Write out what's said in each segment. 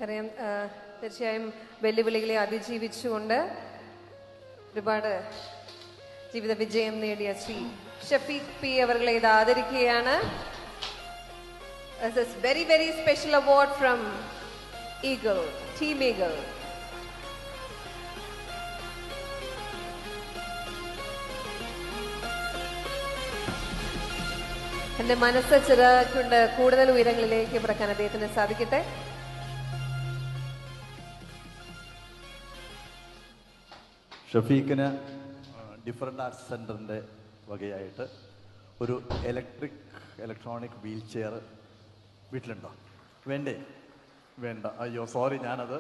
നമുക്കറിയാം തീർച്ചയായും വെല്ലുവിളികളെ അതിജീവിച്ചുകൊണ്ട് ഒരുപാട് ജീവിത വിജയം നേടിയ ശ്രീ ഷഫീഖ് പി അവരെ ഇത് ആദരിക്കുകയാണ്. This is very, very special award from Eagle, Team Eagle. എന്റെ മനസ്സ് ചിറകൊണ്ട് കൂടുതൽ ഉയരങ്ങളിലേക്ക് പറക്കാൻ അദ്ദേഹത്തിന് സാധിക്കട്ടെ. ഷഫീഖിന് ഡിഫറൻറ്റ് ആർട്സ് സെൻറ്ററിൻ്റെ വകയായിട്ട് ഒരു ഇലക്ട്രോണിക് വീൽ ചെയർ വീട്ടിലുണ്ടോ? വേണ്ടേ? വേണ്ട. അയ്യോ സോറി, ഞാനത്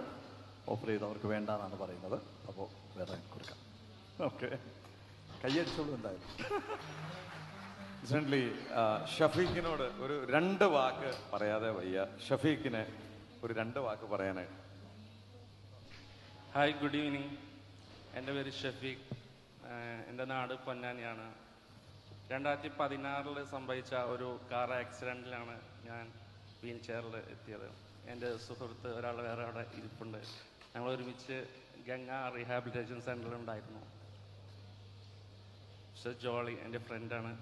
ഓഫർ ചെയ്ത് അവർക്ക് വേണ്ട എന്നാണ് പറയുന്നത്. അപ്പോൾ വേറെ കൊടുക്കാം. ഓക്കെ, കൈയടിച്ചോളൂ എന്തായാലും. റീസെൻ്റ്ലി ഷഫീഖിനോട് ഒരു 2 വാക്ക് പറയാതെ വയ്യ. ഷഫീഖിന് ഒരു 2 വാക്ക് പറയാനായിട്ട്. Hi, good evening. എൻ്റെ പേര് ഷഫീഖ്. എൻ്റെ നാട് പൊന്നാനിയാണ്. 2016 സംഭവിച്ച ഒരു കാർ ആക്സിഡൻറ്റിലാണ് ഞാൻ വീൽ ചെയറിൽ എത്തിയത്. എൻ്റെ സുഹൃത്ത് ഒരാൾ വേറെ അവിടെ ഇരിപ്പുണ്ട്. ഞങ്ങൾ ഒരുമിച്ച് ഗംഗ റീഹാബിലിറ്റേഷൻ സെൻ്ററിലുണ്ടായിരുന്നു. ജോളി എൻ്റെ ഫ്രണ്ടാണ്.